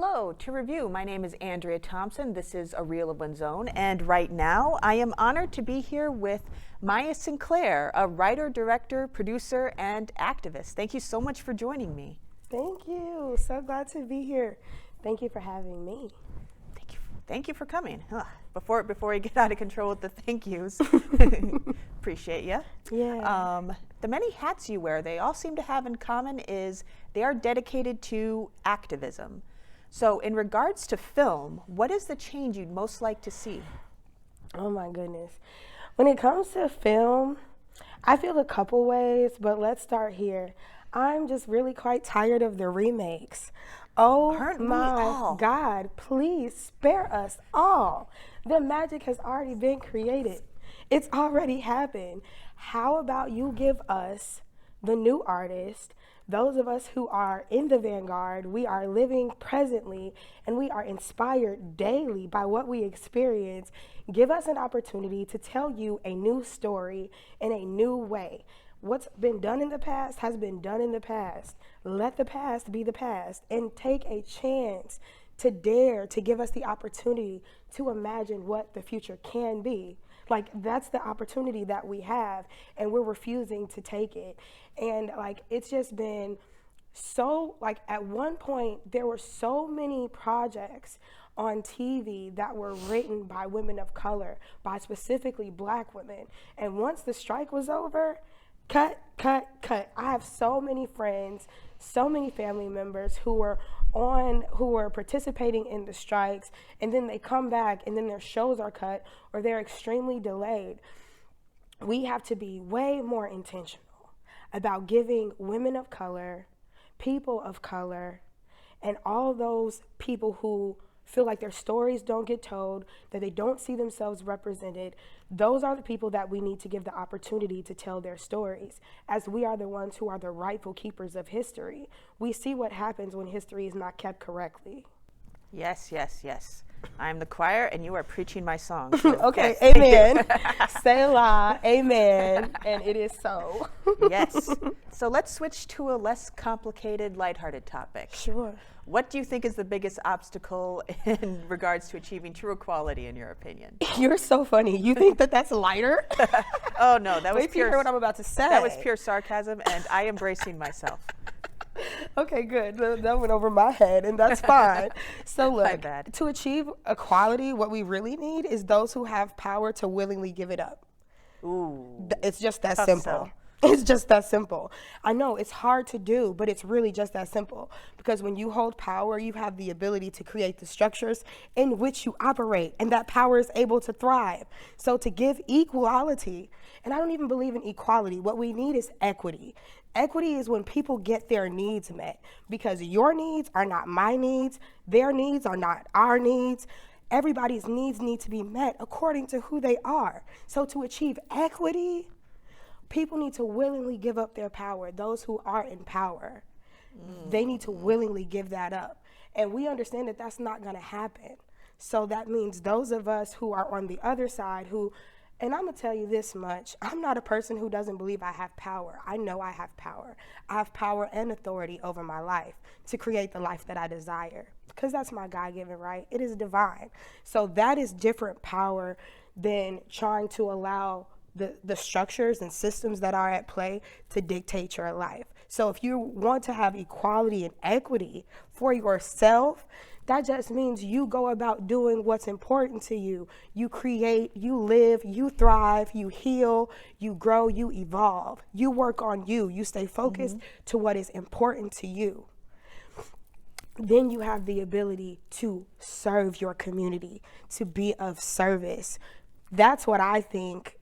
Hello, to review, my name is Andrea Thompson. This is A Reel of One's Own, and right now I am honored to be here with Maiya Sinclair, a writer, director, producer, and activist. Thank you so much for joining me. Thank you. So glad to be here. Thank you for having me. Thank you for coming. Before we get out of control with the thank yous, appreciate you. Yeah. The many hats you wear, they all seem to have in common is they are dedicated to activism. So in regards to film, what is the change you'd most like to see? Oh my goodness. When it comes to film, I feel a couple ways, but let's start here. I'm just really quite tired of the remakes. Oh my God, please spare us all. The magic has already been created. It's already happened. How about you give us, the new artist, those of us who are in the vanguard, we are living presently, and we are inspired daily by what we experience. Give us an opportunity to tell you a new story in a new way. What's been done in the past has been done in the past. Let the past be the past and take a chance to dare to give us the opportunity to imagine what the future can be. Like, that's the opportunity that we have, and we're refusing to take it. And like, it's just been so, like, at one point there were so many projects on TV that were written by women of color, by specifically Black women. And once the strike was over, cut. I have so many friends, so many family members who were participating in the strikes, and then they come back and then their shows are cut or they're extremely delayed. We have to be way more intentional about giving women of color, people of color, and all those people who feel like their stories don't get told, that they don't see themselves represented. Those are the people that we need to give the opportunity to tell their stories, as we are the ones who are the rightful keepers of history. We see what happens when history is not kept correctly. Yes. I'm the choir, and you are preaching my song. So okay, yes, amen. Selah, amen, and it is so. Yes. So let's switch to a less complicated, lighthearted topic. Sure. What do you think is the biggest obstacle in regards to achieving true equality, in your opinion? You're so funny. You think that that's lighter? Oh no, that was Wait till you hear what I'm about to say. That was pure sarcasm, and I am bracing myself. Okay, good. That went over my head, and that's fine. So look, to achieve equality, what we really need is those who have power to willingly give it up. Ooh. It's just that simple. It's just that simple. I know it's hard to do, but it's really just that simple. Because when you hold power, you have the ability to create the structures in which you operate, and that power is able to thrive. So to give equality, and I don't even believe in equality, what we need is equity. Equity is when people get their needs met, because your needs are not my needs, their needs are not our needs. Everybody's needs need to be met according to who they are. So to achieve equity, people need to willingly give up their power. Those who are in power, they need to willingly give that up. And we understand that that's not going to happen. So that means those of us who are on the other side and I'm going to tell you this much, I'm not a person who doesn't believe I have power. I know I have power. I have power and authority over my life to create the life that I desire, because that's my God-given right. It is divine. So that is different power than trying to allow the structures and systems that are at play to dictate your life. So if you want to have equality and equity for yourself, that just means you go about doing what's important to you. You create, you live, you thrive, you heal, you grow, you evolve. You work on you. You stay focused to what is important to you. Then you have the ability to serve your community, to be of service. That's what I think.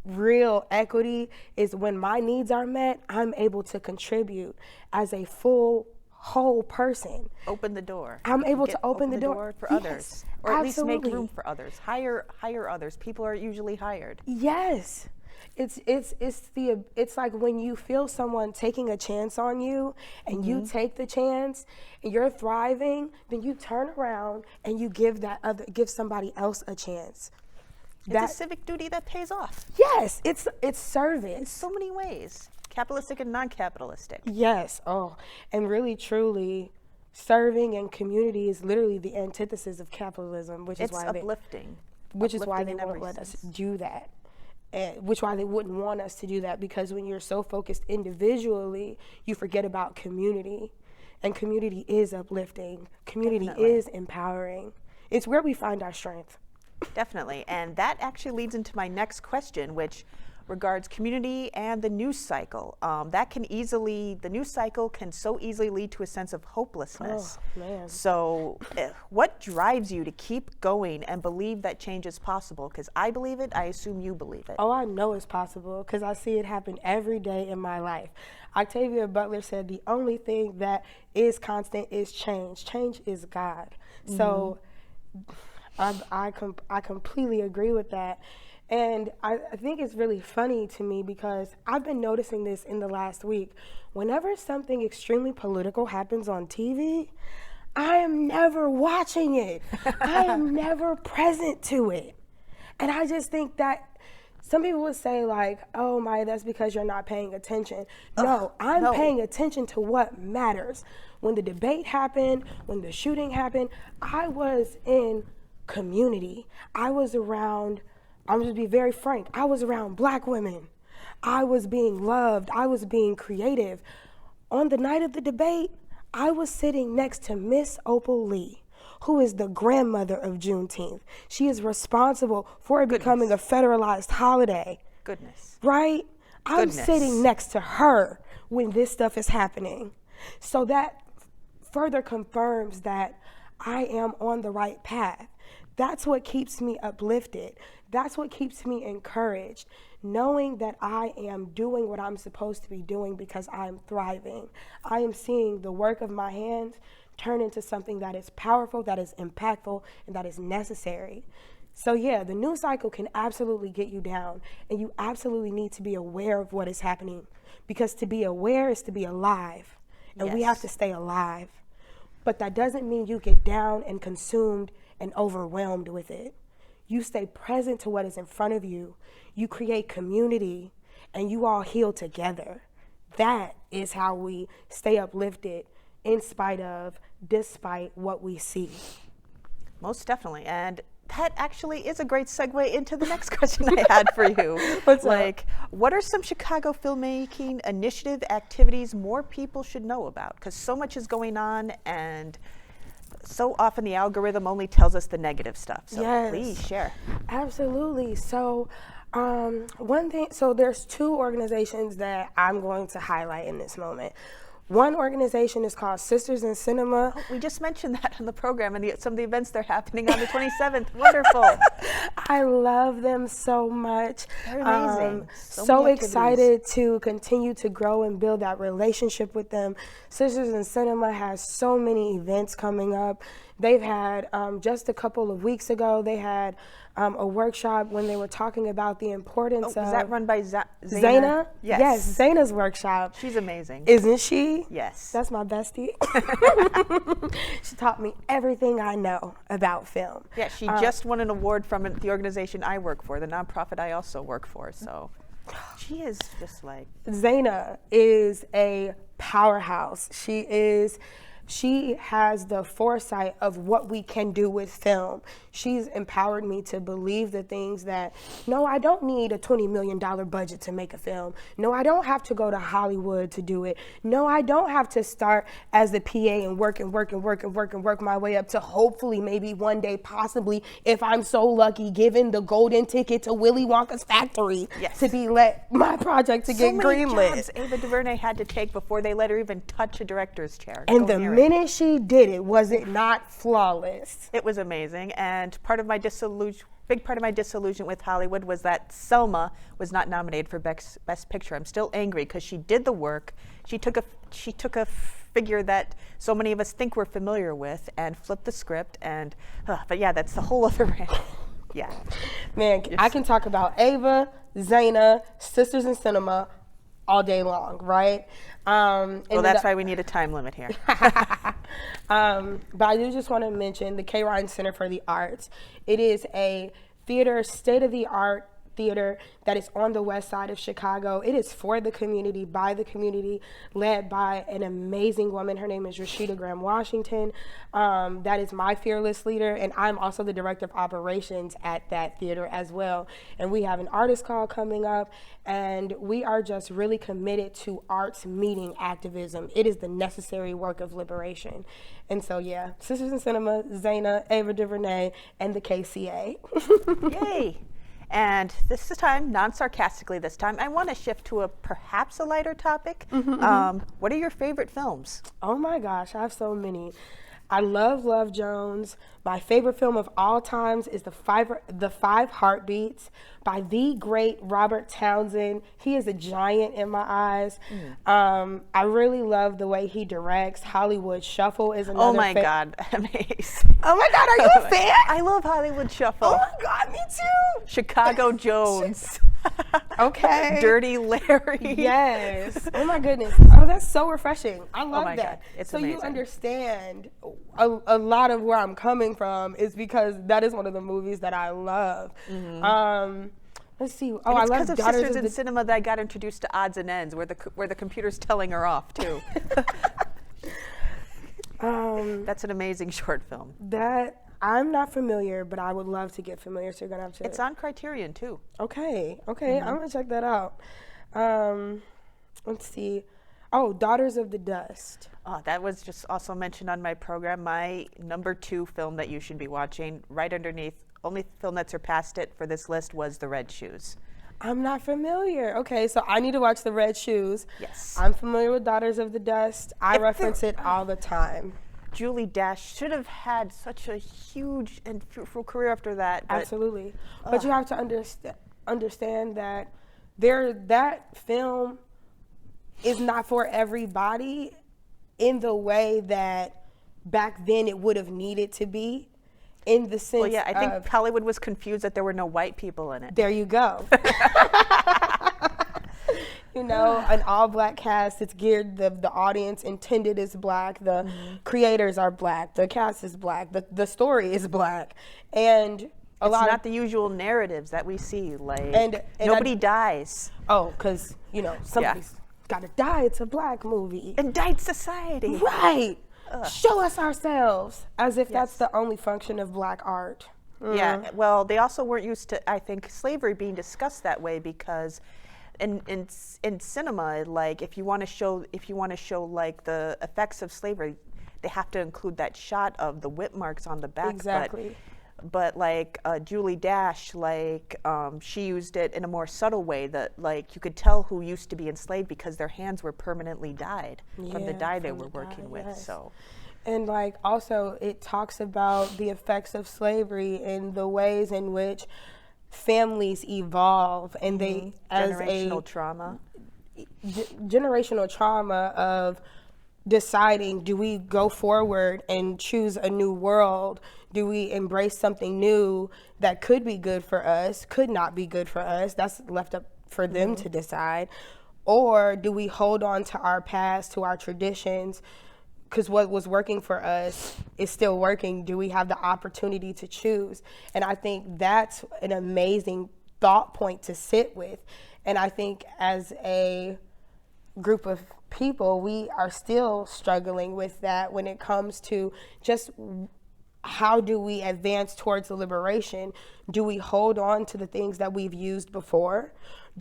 Real equity is when my needs are met, I'm able to contribute as a full, whole person. Open the door. I'm able to open the door for yes, others, or at least make room for others. Hire others. People are usually hired. Yes. It's like when you feel someone taking a chance on you, and you take the chance and you're thriving, then you turn around and you give somebody else a chance. It's a civic duty that pays off. Yes, it's service. In so many ways. Capitalistic and non-capitalistic. Yes, and really truly serving and community is literally the antithesis of capitalism, which is why uplifting. Which is why they won't let us do that. And which why they wouldn't want us to do that, because when you're so focused individually, you forget about community. And community is uplifting. Community is empowering. It's where we find our strength. Definitely. And that actually leads into my next question, which regards community and the news cycle. The news cycle can so easily lead to a sense of hopelessness. Oh, man. So what drives you to keep going and believe that change is possible? Because I believe it, I assume you believe it. Oh, I know it's possible because I see it happen every day in my life. Octavia Butler said the only thing that is constant is change. Change is God. Mm-hmm. So I completely agree with that. And I think it's really funny to me because I've been noticing this in the last week. Whenever something extremely political happens on TV, I am never watching it. I am never present to it. And I just think that some people would say like, oh, Maiya, that's because you're not paying attention. No, I'm paying attention to what matters. When the debate happened, when the shooting happened, I was in community. I was around, I'm just be very frank, I was around Black women. I was being loved. I was being creative. On the night of the debate, I was sitting next to Miss Opal Lee, who is the grandmother of Juneteenth. She is responsible for it becoming a federalized holiday. Goodness. Right? I'm sitting next to her when this stuff is happening. So that further confirms that I am on the right path. That's what keeps me uplifted. That's what keeps me encouraged, knowing that I am doing what I'm supposed to be doing because I'm thriving. I am seeing the work of my hands turn into something that is powerful, that is impactful, and that is necessary. So yeah, the news cycle can absolutely get you down, and you absolutely need to be aware of what is happening, because to be aware is to be alive, and we have to stay alive. But that doesn't mean you get down and consumed and overwhelmed with it. You stay present to what is in front of you. You create community, and you all heal together. That is how we stay uplifted in spite of, despite what we see. Most definitely. And that actually is a great segue into the next question I had for you. What are some Chicago filmmaking initiative activities more people should know about? Because so much is going on, and so often the algorithm only tells us the negative stuff. So please share. Absolutely. So there's two organizations that I'm going to highlight in this moment. One organization is called Sisters in Cinema. Oh, we just mentioned that on the program and some of the events they're happening on the 27th. Wonderful. I love them so much. They're amazing. So excited to continue to grow and build that relationship with them. Sisters in Cinema has so many events coming up. They've had, just a couple of weeks ago, they had a workshop when they were talking about the importance of... Was that run by Zaina? Zaina? Yes, Zaina's workshop. She's amazing. Isn't she? Yes. That's my bestie. She taught me everything I know about film. Yeah, she just won an award from the organization I work for, the nonprofit I also work for, so she is just like... Zaina is a powerhouse. She has the foresight of what we can do with film. She's empowered me to believe the things that, no, I don't need a $20 million budget to make a film. No, I don't have to go to Hollywood to do it. No, I don't have to start as the PA and work my way up to hopefully maybe one day, possibly, if I'm so lucky, given the golden ticket to Willy Wonka's factory to be my project to get greenlit. So many jobs Ava DuVernay had to take before they let her even touch a director's chair. And the minute she did it, was it not flawless? It was amazing, and big part of my disillusion with Hollywood was that Selma was not nominated for Best Picture. I'm still angry because she did the work. She took a figure that so many of us think we're familiar with and flipped the script. And but yeah, that's the whole other rant. Yeah, man, I can talk about Ava, Zaina, Sisters in Cinema all day long, right? Well, that's why we need a time limit here. But I do just want to mention the K. Ryan Center for the Arts. It is a theater state-of-the-art theater that is on the west side of Chicago. It is for the community, by the community, led by an amazing woman. Her name is Rashida Graham Washington. That is my fearless leader, and I'm also the director of operations at that theater as well. And we have an artist call coming up, and we are just really committed to arts meeting activism. It is the necessary work of liberation. And so, yeah, Sisters in Cinema, Zaina, Ava DuVernay, and the KCA. Yay! And this time, non-sarcastically this time, I want to shift to perhaps a lighter topic. What are your favorite films? Oh my gosh, I have so many. I love Love Jones. My favorite film of all times is The Five Heartbeats by the great Robert Townsend. He is a giant in my eyes. I really love the way he directs. Hollywood Shuffle is another. Oh my God, amazing. Oh my God, are you a fan? I love Hollywood Shuffle. Oh my God, me too. Chicago Jones. Okay. Dirty Larry. Yes. Oh my goodness. Oh, that's so refreshing. I love my that. God. It's so amazing. You understand a lot of where I'm coming from is because that is one of the movies that I love. Let's see. Oh, and I it's love because of Daughters Sisters of in Cinema that I got introduced to Odds and Ends, where the computer's telling her off too. That's an amazing short film. That I'm not familiar, but I would love to get familiar. So you're gonna have to. It's on Criterion too. Okay. I'm gonna check that out. Let's see. Oh, Daughters of the Dust. Oh, that was just also mentioned on my program. My number 2 film that you should be watching, right underneath, only film that surpassed it for this list was The Red Shoes. I'm not familiar. Okay, so I need to watch The Red Shoes. Yes. I'm familiar with Daughters of the Dust. I reference it all the time. Julie Dash should have had such a huge and fruitful career after that. But Absolutely. But you have to understand that that film is not for everybody in the way that back then it would have needed to be, in the sense well, yeah, I think Hollywood was confused that there were no white people in it. There you go. You know, an all-black cast. It's geared, the audience intended is black. The creators are black. The cast is black. The story is black. And it's not the usual narratives that we see. Like, and nobody dies. Oh, because, you know, somebody's got to die. It's a black movie. Indicted society. Right. Show us ourselves, as if that's the only function of black art. Yeah, well, they also weren't used to, I think, slavery being discussed that way, because in cinema, like, if you want to show like the effects of slavery, they have to include that shot of the whip marks on the back. Exactly. But like Julie Dash, like she used it in a more subtle way, that like you could tell who used to be enslaved because their hands were permanently dyed from the dye they were working with. Yes. So, and like also it talks about the effects of slavery and the ways in which families evolve, and they generational trauma. Generational trauma of deciding, do we go forward and choose a new world? Do we embrace something new that could be good for us, could not be good for us? That's left up for them to decide. Or do we hold on to our past, to our traditions, because what was working for us is still working? Do we have the opportunity to choose? And I think that's an amazing thought point to sit with. And I think as a group of people, we are still struggling with that when it comes to just how do we advance towards the liberation? Do we hold on to the things that we've used before?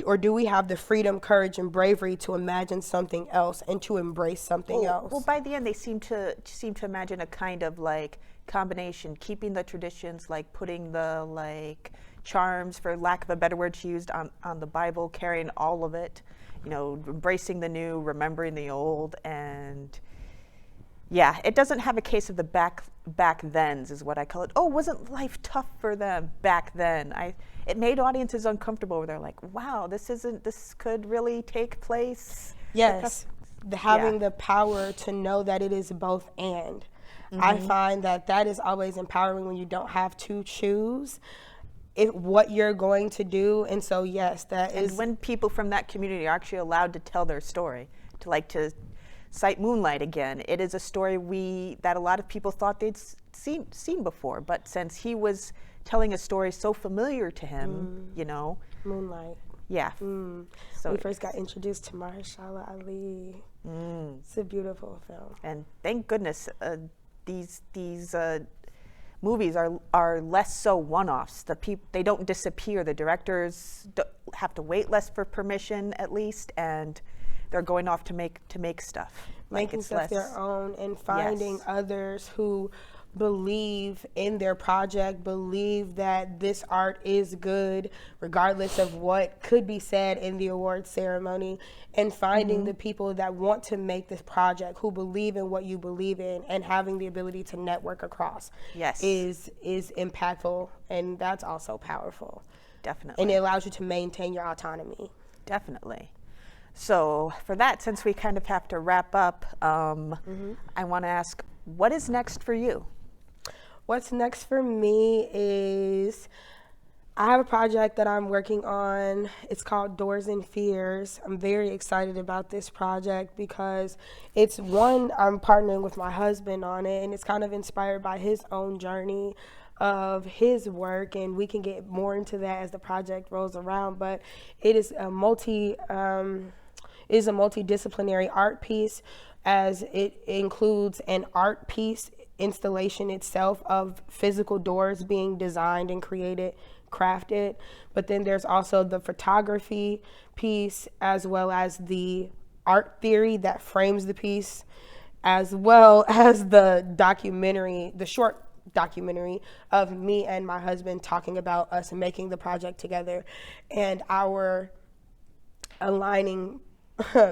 Or do we have the freedom, courage, and bravery to imagine something else and to embrace something else? Well, by the end, they seem to imagine a kind of like combination, keeping the traditions, like putting the like charms, for lack of a better word, she used on the Bible, carrying all of it, you know, embracing the new, remembering the old. And yeah, it doesn't have a case of the back thens, is what I call it. Oh, wasn't life tough for them back then? It made audiences uncomfortable, where they're like, wow, this could really take place. Yes, having the power to know that it is both and. I find that is always empowering when you don't have to choose what you're going to do. And so, yes, and when people from that community are actually allowed to tell their story, to cite Moonlight again, it is a story that a lot of people thought they'd seen before, but since he was telling a story so familiar to him, you know, Moonlight. Yeah. So we first got introduced to Mahershala Ali. It's a beautiful film. And thank goodness these movies are less so one-offs. They don't disappear. The directors have to wait less for permission, at least, and they're going off to make stuff. Making stuff their own and finding others who believe in their project, believe that this art is good, regardless of what could be said in the award ceremony, and finding the people that want to make this project, who believe in what you believe in, and having the ability to network across is impactful, and that's also powerful. Definitely. And it allows you to maintain your autonomy. Definitely. So for that, since we kind of have to wrap up, I want to ask, what is next for you? What's next for me is I have a project that I'm working on. It's called Doors and Fears. I'm very excited about this project because it's one, I'm partnering with my husband on it, and it's kind of inspired by his own journey of his work, and we can get more into that as the project rolls around. But it is a multidisciplinary art piece, as it includes an art piece installation itself of physical doors being designed and created, crafted, but then there's also the photography piece, as well as the art theory that frames the piece, as well as the documentary, the short documentary of me and my husband talking about us making the project together and our aligning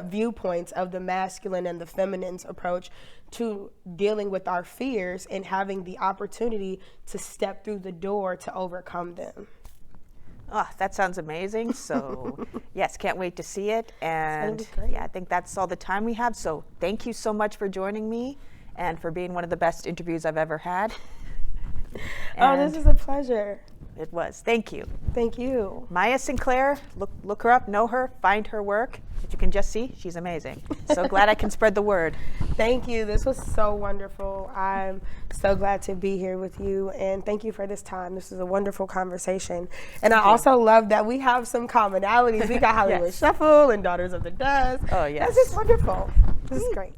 viewpoints of the masculine and the feminine's approach to dealing with our fears and having the opportunity to step through the door to overcome them. Oh, that sounds amazing. So yes, can't wait to see it. And yeah, I think that's all the time we have. So thank you so much for joining me and for being one of the best interviews I've ever had. Oh, this is a pleasure. It was. Thank you. Thank you. Maiya Sinclair, look her up, know her, find her work. As you can just see, she's amazing. So glad I can spread the word. Thank you. This was so wonderful. I'm so glad to be here with you, and thank you for this time. This was a wonderful conversation. And I also love that we have some commonalities. We got Hollywood Shuffle and Daughters of the Dust. Oh, yes. That's just wonderful. This is great.